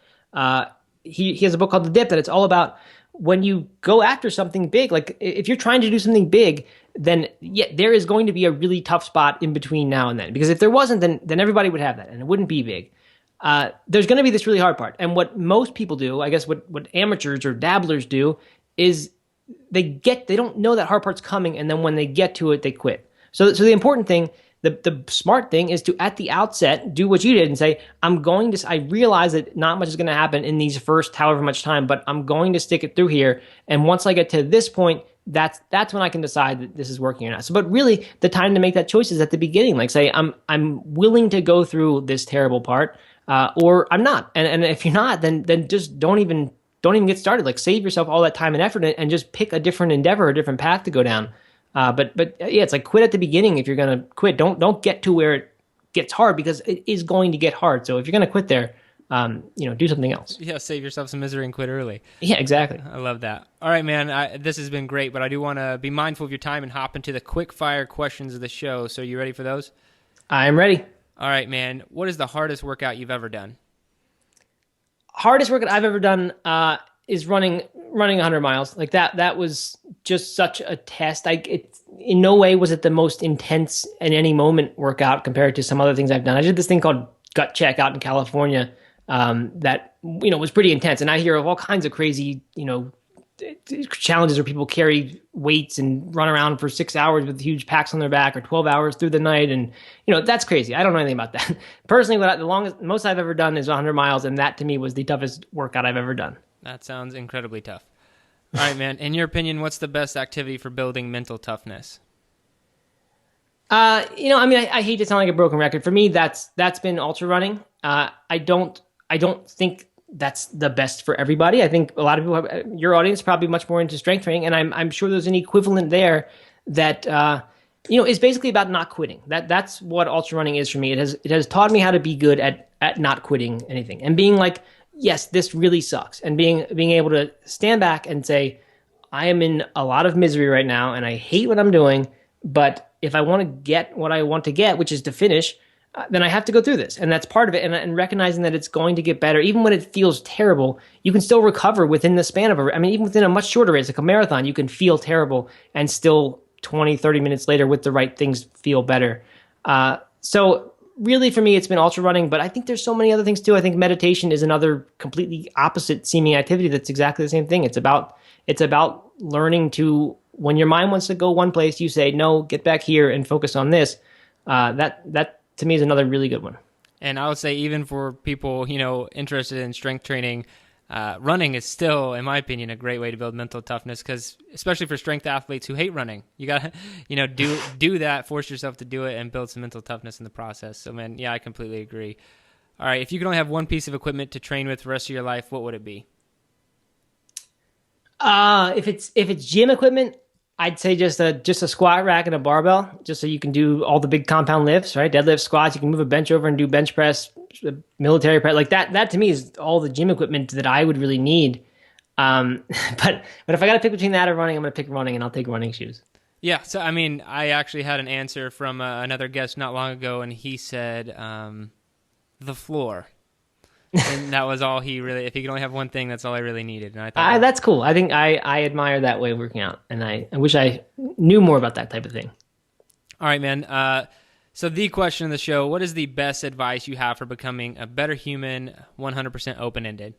He has a book called The Dip that it's all about when you go after something big. Like if you're trying to do something big, then there is going to be a really tough spot in between now and then. Because if there wasn't, then everybody would have that and it wouldn't be big. There's going to be this really hard part. And what most people do, I guess what amateurs or dabblers do, is they don't know that hard part's coming, and then when they get to it, they quit. So the important thing, the smart thing is to, at the outset, do what you did and say, I realize that not much is going to happen in these first however much time, but I'm going to stick it through here. And once I get to this point, that's when I can decide that this is working or not. So, but really, the time to make that choice is at the beginning. Like say, I'm willing to go through this terrible part, or I'm not. And if you're not, then just don't even get started. Like save yourself all that time and effort and just pick a different endeavor, a different path to go down. But yeah, it's like quit at the beginning if you're going to quit. Don't get to where it gets hard, because it is going to get hard. So if you're going to quit there, do something else. Yeah, save yourself some misery and quit early. Yeah, exactly. I love that. All right, man, this has been great, but I do want to be mindful of your time and hop into the quick-fire questions of the show. So you ready for those? I'm ready. All right, man. What is the hardest workout you've ever done? Hardest workout I've ever done is running 100 miles. Like that was just such a test. In no way was it the most intense in any moment workout compared to some other things I've done. I did this thing called Gut Check out in California that was pretty intense. And I hear of all kinds of crazy challenges where people carry weights and run around for 6 hours with huge packs on their back, or 12 hours through the night. And, that's crazy. I don't know anything about that. Personally, the most I've ever done is 100 miles. And that to me was the toughest workout I've ever done. That sounds incredibly tough. All right, man. In your opinion, what's the best activity for building mental toughness? I hate to sound like a broken record. For me, that's been ultra running. I don't think that's the best for everybody. I think a lot of people, your audience, probably much more into strength training, and I'm sure there's an equivalent there that is basically about not quitting. That's what ultra running is for me. It has taught me how to be good at not quitting anything and being like, yes, this really sucks, and being able to stand back and say, I am in a lot of misery right now, and I hate what I'm doing, but if I want to get what I want to get, which is to finish, then I have to go through this. And that's part of it. And recognizing that it's going to get better. Even when it feels terrible, you can still recover within the span of even within a much shorter race, like a marathon, you can feel terrible and still 20, 30 minutes later with the right things feel better. So really for me, it's been ultra running, but I think there's so many other things too. I think meditation is another completely opposite seeming activity that's exactly the same thing. It's about learning to, when your mind wants to go one place, you say, no, get back here and focus on this. That to me is another really good one. And I would say even for people, interested in strength training, running is still, in my opinion, a great way to build mental toughness, because especially for strength athletes who hate running, you got to, do that, force yourself to do it and build some mental toughness in the process. So, man, yeah, I completely agree. All right, if you could only have one piece of equipment to train with the rest of your life, what would it be? If it's gym equipment, I'd say just a squat rack and a barbell, just so you can do all the big compound lifts, right? Deadlift, squats. You can move a bench over and do bench press, military press. Like that to me is all the gym equipment that I would really need. But if I got to pick between that or running, I'm going to pick running, and I'll take running shoes. Yeah. So, I actually had an answer from another guest not long ago, and he said the floor. And that was all he really, if he could only have one thing, that's all I really needed. And I thought that's cool. I think I admire that way of working out, and I wish I knew more about that type of thing. All right, man. So the question of the show, what is the best advice you have for becoming a better human, 100% open-ended?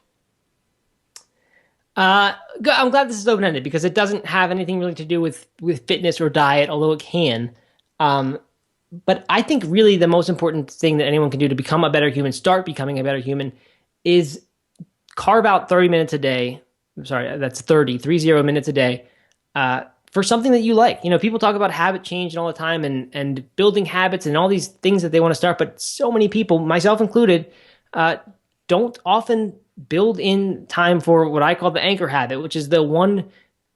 I'm glad this is open-ended, because it doesn't have anything really to do with fitness or diet, although it can. But I think really the most important thing that anyone can do to become a better human, start becoming a better human, is carve out 30 minutes a day. Sorry, that's 30 minutes a day for something that you like. People talk about habit change and all the time and building habits and all these things that they want to start. But so many people, myself included, don't often build in time for what I call the anchor habit, which is the one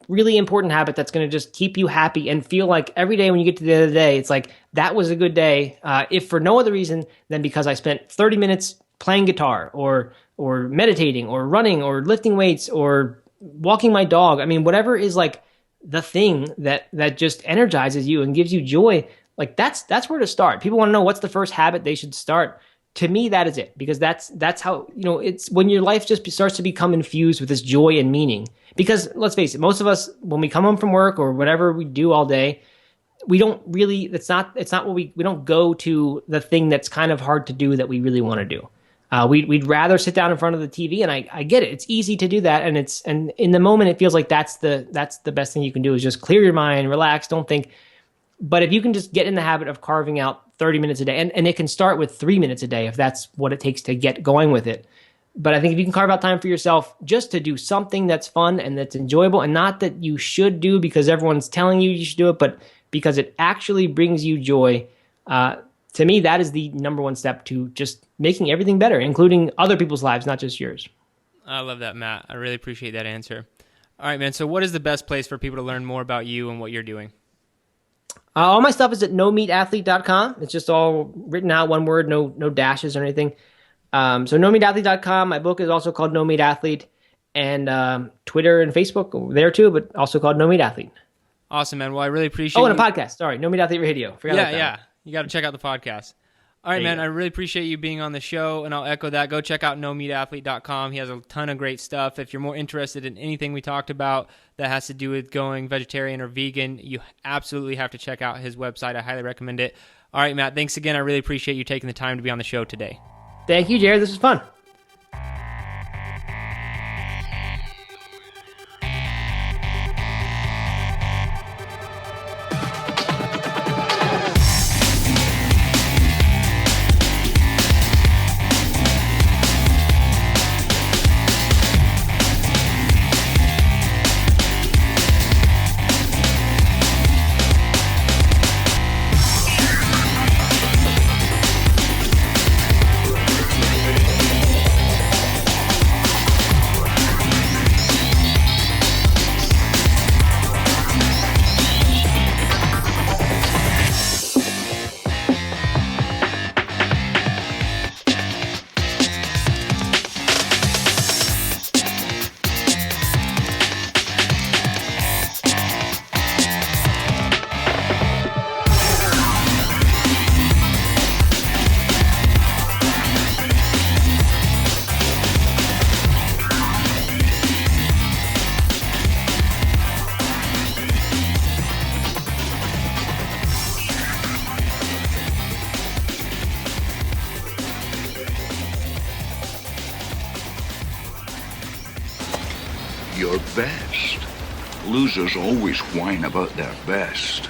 really important habit that's going to just keep you happy and feel like every day when you get to the end of the day, it's like, that was a good day. If for no other reason than because I spent 30 minutes playing guitar or meditating or running or lifting weights or walking my dog. I mean, whatever is like the thing that just energizes you and gives you joy, like that's where to start. People want to know what's the first habit they should start. To me, that is it, because that's how, it's when your life just starts to become infused with this joy and meaning. Because let's face it, most of us, when we come home from work or whatever we do all day, we don't really, it's not what we don't go to the thing that's kind of hard to do that we really want to do. We'd rather sit down in front of the TV, and I get it. It's easy to do that, and in the moment, it feels like that's the best thing you can do is just clear your mind, relax, don't think. But if you can just get in the habit of carving out 30 minutes a day, and it can start with 3 minutes a day if that's what it takes to get going with it. But I think if you can carve out time for yourself just to do something that's fun and that's enjoyable, and not that you should do because everyone's telling you should do it, but because it actually brings you joy, to me, that is the number one step to just making everything better, including other people's lives, not just yours. I love that, Matt. I really appreciate that answer. All right, man. So what is the best place for people to learn more about you and what you're doing? All my stuff is at nomeatathlete.com. It's just all written out, one word, no dashes or anything. So nomeatathlete.com. My book is also called No Meat Athlete, and Twitter and Facebook there too, but also called No Meat Athlete. Awesome, man. Well, I really appreciate and a podcast. Sorry, No Meat Athlete Radio. Forgot about that. Yeah. You got to check out the podcast. All right, man. I really appreciate you being on the show, and I'll echo that. Go check out nomeatathlete.com. He has a ton of great stuff. If you're more interested in anything we talked about that has to do with going vegetarian or vegan, you absolutely have to check out his website. I highly recommend it. All right, Matt. Thanks again. I really appreciate you taking the time to be on the show today. Thank you, Jared. This was fun. Your best. Losers always whine about their best.